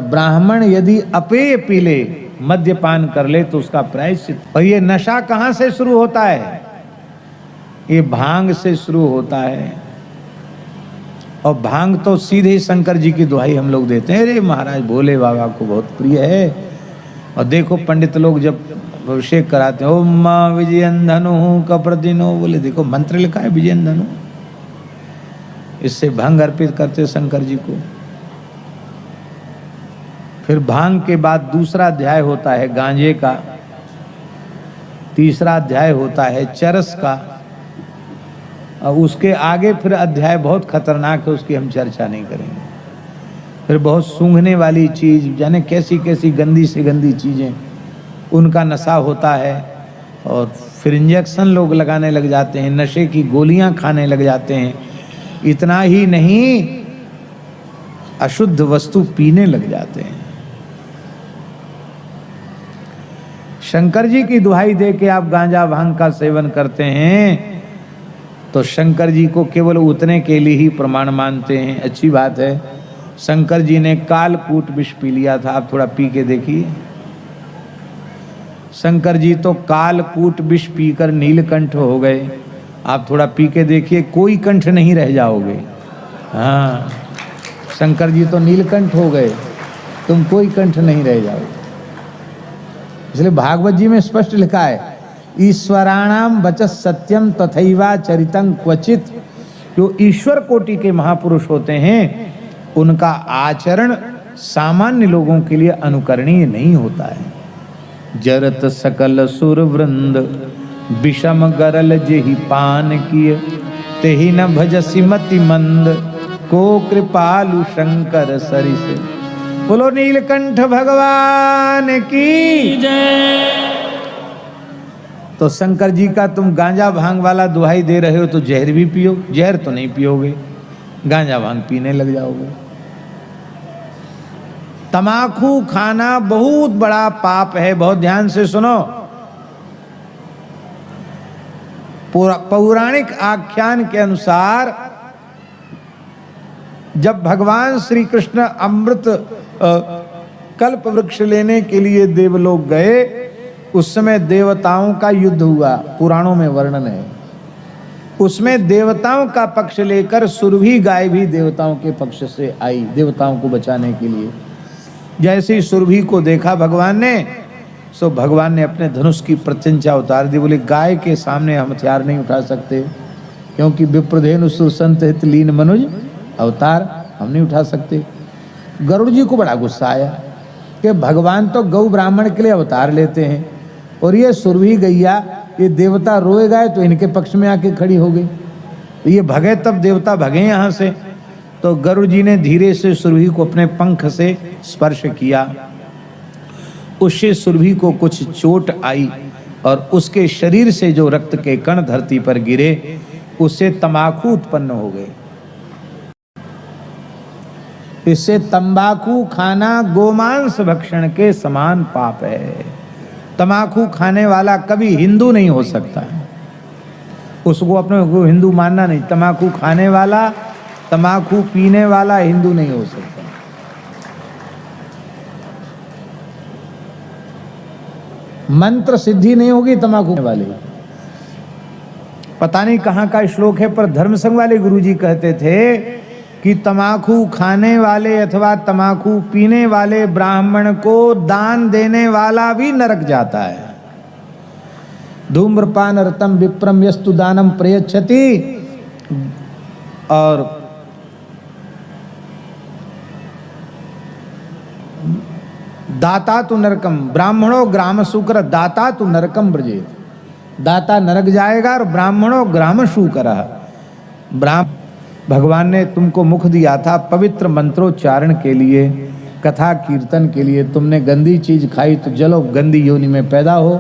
ब्राह्मण यदि अपेय पी ले, मद्यपान कर ले तो उसका प्रायश्चित। और ये नशा कहां से शुरू होता है? ये भांग से शुरू होता है। और भांग तो सीधे शंकर जी की दुहाई हम लोग देते हैं, अरे महाराज भोले बाबा को बहुत प्रिय है। और देखो पंडित लोग जब अभिषेक कराते हैं, ओम मां विजयन धनु कप्रदिनो, बोले देखो मंत्र लिखा है विजयन धनु, इससे भांग अर्पित करते शंकर जी को। फिर भांग के बाद दूसरा अध्याय होता है गांजे का, तीसरा अध्याय होता है चरस का, और उसके आगे फिर अध्याय बहुत खतरनाक है, उसकी हम चर्चा नहीं करेंगे। फिर बहुत सूंघने वाली चीज, जाने कैसी कैसी गंदी से गंदी चीजें, उनका नशा होता है। और फिर इंजेक्शन लोग लगाने लग जाते हैं, नशे की गोलियां खाने लग जाते हैं। इतना ही नहीं, अशुद्ध वस्तु पीने लग जाते हैं। शंकर जी की दुहाई दे के आप गांजा भांग का सेवन करते हैं तो शंकर जी को केवल उतने के लिए ही प्रमाण मानते हैं। अच्छी बात है। शंकर जी ने कालकूट विष पी लिया था, आप थोड़ा पी के देखिए। शंकर जी तो कालकूट विष पीकर नीलकंठ हो गए, आप थोड़ा पी के देखिए, कोई कंठ नहीं रह जाओगे। हाँ, शंकर जी तो नीलकंठ हो गए, तुम कोई कंठ नहीं रह जाओगे। इसलिए भागवत जी में स्पष्ट लिखा है, ईश्वराणाम वचस सत्यम तथैवा चरितं क्वचित। जो ईश्वर कोटि के महापुरुष होते हैं उनका आचरण सामान्य लोगों के लिए अनुकरणीय नहीं होता है। जरत सकल सुर वृंद विषम गरल जेहि पान किय, तेहि न भजसि मति मंद, को कृपालु शंकर सरिस। बोलो नीलकंठ भगवान की जय। तो शंकर जी का तुम गांजा भांग वाला दुहाई दे रहे हो तो जहर भी पियो, जहर तो नहीं पियोगे, गांजा भांग पीने लग जाओगे। तमाकू खाना बहुत बड़ा पाप है, बहुत ध्यान से सुनो। पौराणिक आख्यान के अनुसार जब भगवान श्री कृष्ण अमृत कल्प वृक्ष लेने के लिए देवलोक गए, उस समय देवताओं का युद्ध हुआ, पुराणों में वर्णन है। उसमें देवताओं का पक्ष लेकर सुरभि गाय भी देवताओं के पक्ष से आई, देवताओं को बचाने के लिए। जैसे ही सुरभि को देखा भगवान ने, सो भगवान ने अपने धनुष की प्रत्यंचा उतार दी। बोले गाय के सामने हम हथियार नहीं उठा सकते, क्योंकि विप्रधेनु सुरसंत हित लीन मनुज अवतार, हम नहीं उठा सकते। गरुड़ जी को बड़ा गुस्सा आया कि भगवान तो गौ ब्राह्मण के लिए अवतार लेते हैं, और ये सुरभि गैया, ये देवता रोए गए तो इनके पक्ष में आके खड़ी हो गई। तो ये भगे तब देवता भगे यहाँ से। तो गरुड़ जी ने धीरे से सुरभि को अपने पंख से स्पर्श किया, उससे सुरभि को कुछ चोट आई और उसके शरीर से जो रक्त के कण धरती पर गिरे, उससे तंबाकू उत्पन्न हो गए। इससे तंबाकू खाना गोमांस भक्षण के समान पाप है। तंबाकू खाने वाला कभी हिंदू नहीं हो सकता, उसको अपने को हिंदू मानना नहीं। तंबाकू खाने वाला, तंबाकू पीने वाला हिंदू नहीं हो सकता। मंत्र सिद्धि नहीं होगी तंबाकू वाले। पता नहीं कहाँ का श्लोक है, पर धर्म संघ वाले गुरुजी कहते थे कि तंबाकू खाने वाले अथवा तंबाकू पीने वाले ब्राह्मण को दान देने वाला भी नरक जाता है। धूम्रपान रतम विप्रम यस्तु दानम प्रयच्छति, और दाता तु नरकम, ब्राह्मणों ग्राम शुकर दाता तु नरकम ब्रजेत। दाता नरक जाएगा और ब्राह्मणों ग्राम शुकर। भगवान ने तुमको मुख दिया था पवित्र मंत्रोच्चारण के लिए, कथा कीर्तन के लिए। तुमने गंदी चीज खाई तो चलो गंदी योनि में पैदा हो,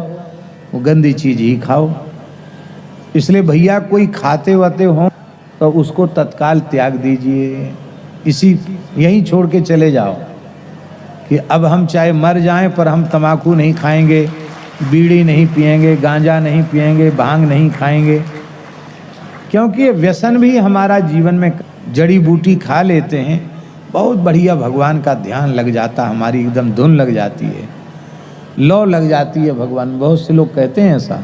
वो गंदी चीज ही खाओ। इसलिए भैया कोई खाते वाते हो तो उसको तत्काल त्याग दीजिए, यहीं छोड़ के चले जाओ कि अब हम चाहे मर जाएं पर हम तंबाकू नहीं खाएंगे, बीड़ी नहीं पिएंगे, गांजा नहीं पिएंगे, भांग नहीं खाएंगे। क्योंकि ये व्यसन भी हमारा जीवन में, जड़ी बूटी खा लेते हैं, बहुत बढ़िया भगवान का ध्यान लग जाता, हमारी एकदम धुन लग जाती है, लौ लग जाती है भगवान। बहुत से लोग कहते हैं ऐसा,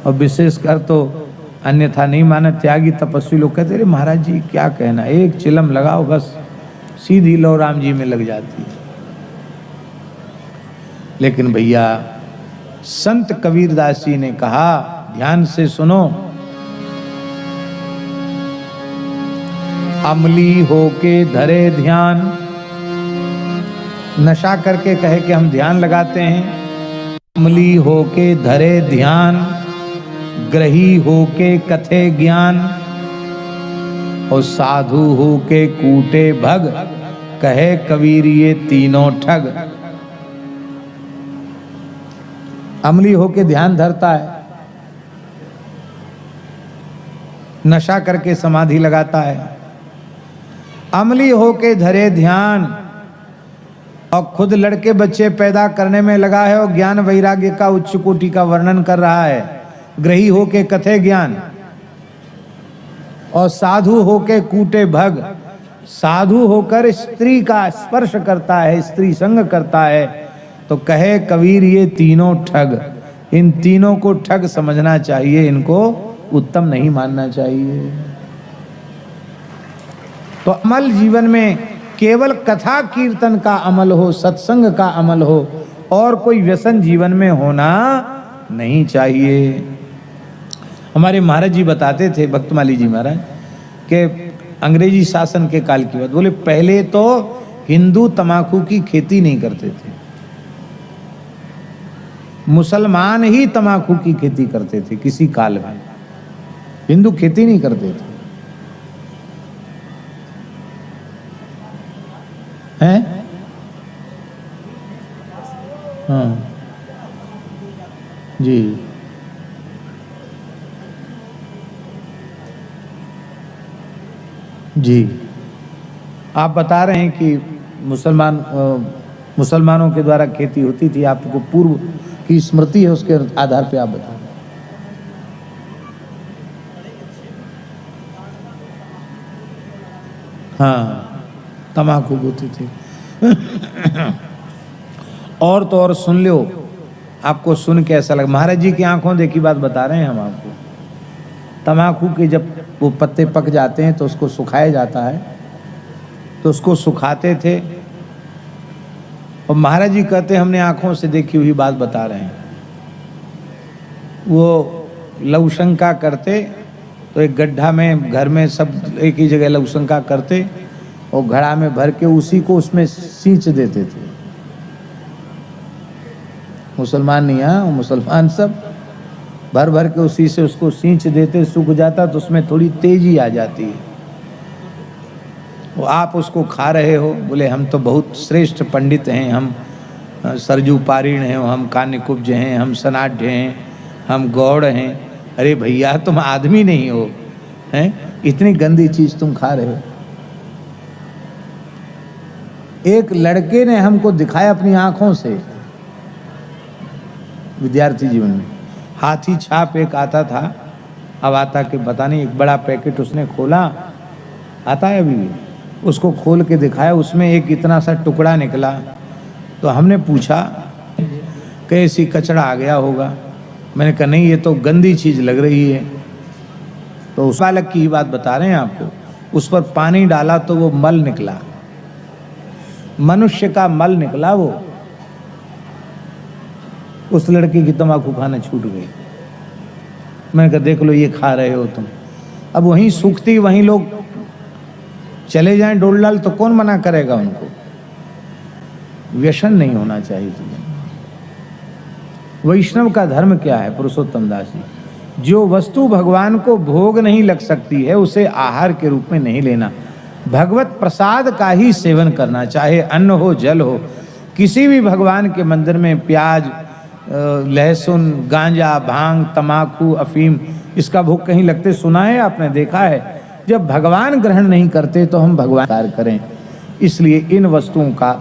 और विशेषकर तो अन्यथा नहीं माने त्यागी तपस्वी लोग कहते अरे महाराज जी क्या कहना, एक चिलम लगाओ बस सीधी लौ राम जी में लग जाती है। लेकिन भैया संत कबीरदास जी ने कहा, ध्यान से सुनो, अमली होके धरे ध्यान, नशा करके कहे कि हम ध्यान लगाते हैं, अमली होके धरे ध्यान, ग्रही होके कथे ज्ञान, और साधु होके कूटे भग, कहे कबीर ये तीनों ठग। अमली होके ध्यान धरता है, नशा करके समाधि लगाता है, अमली होके धरे ध्यान और खुद लड़के बच्चे पैदा करने में लगा है और ज्ञान वैराग्य का उच्च कोटि का वर्णन कर रहा है, ग्रही होके कथे ज्ञान, और साधु होके कूटे भग, साधु होकर स्त्री का स्पर्श करता है, स्त्री संग करता है, तो कहे कबीर ये तीनों ठग। इन तीनों को ठग समझना चाहिए, इनको उत्तम नहीं मानना चाहिए। तो अमल जीवन में केवल कथा कीर्तन का अमल हो, सत्संग का अमल हो, और कोई व्यसन जीवन में होना नहीं चाहिए। हमारे महाराज जी बताते थे, भक्तमाली जी महाराज, कि अंग्रेजी शासन के काल की बात, बोले पहले तो हिंदू तमाकू की खेती नहीं करते थे, मुसलमान ही तमाकू की खेती करते थे किसी काल में, हिंदू खेती नहीं करते थे। हैं? हाँ जी, जी आप बता रहे हैं कि मुसलमानों के द्वारा खेती होती थी, आपको पूर्व की स्मृति है, उसके आधार पे आप बता रहे हैं। हाँ तम्बाकू होती थी। और तो और सुन लो, आपको सुन के ऐसा लगा, महाराज जी की आंखों देखी बात बता रहे हैं हम आपको। तम्बाकू के जब वो पत्ते पक जाते हैं तो उसको सुखाया जाता है, तो उसको सुखाते थे, और महाराज जी कहते हैं हमने आंखों से देखी हुई बात बता रहे हैं। वो लवशंका करते तो एक गड्ढा में घर में सब एक ही जगह लवशंका करते और घड़ा में भर के उसी को उसमें सींच देते थे। मुसलमान नहीं, हाँ मुसलमान सब भर भर के उसी से उसको सींच देते, सूख जाता तो उसमें थोड़ी तेजी आ जाती है। वो आप उसको खा रहे हो, बोले हम तो बहुत श्रेष्ठ पंडित हैं, हम सरजू पारीण हैं, हम कान्यकुब्ज हैं, हम सनाढ़ हैं, हम गौड़ हैं। अरे भैया तुम आदमी नहीं हो, हैं? इतनी गंदी चीज तुम खा रहे हो। एक लड़के ने हमको दिखाया अपनी आंखों से, विद्यार्थी जीवन में, हाथी छाप एक आता था, अब आता कि पता नहीं, एक बड़ा पैकेट उसने खोला, आता है अभी भी, उसको खोल के दिखाया, उसमें एक इतना सा टुकड़ा निकला। तो हमने पूछा कैसी कचरा आ गया होगा, मैंने कहा नहीं ये तो गंदी चीज लग रही है। तो उस बालक की ही बात बता रहे हैं आपको, उस पर पानी डाला तो वो मल निकला, मनुष्य का मल निकला। वो उस लड़के की तंबाकू खाना छूट गई। मैंने कहा देख लो ये खा रहे हो तुम। अब वहीं सूखती वहीं लोग चले जाएं डोल-डाल तो कौन मना करेगा उनको। व्यसन नहीं होना चाहिए। वैष्णव का धर्म क्या है पुरुषोत्तम दास जी, जो वस्तु भगवान को भोग नहीं लग सकती है उसे आहार के रूप में नहीं लेना, भगवत प्रसाद का ही सेवन करना, चाहे अन्न हो जल हो। किसी भी भगवान के मंदिर में प्याज, लहसुन, गांजा, भांग, तमाकू, अफीम, इसका भोग कहीं लगते सुना है आपने, देखा है? जब भगवान ग्रहण नहीं करते तो हम भगवान कार्य करें। इसलिए इन वस्तुओं का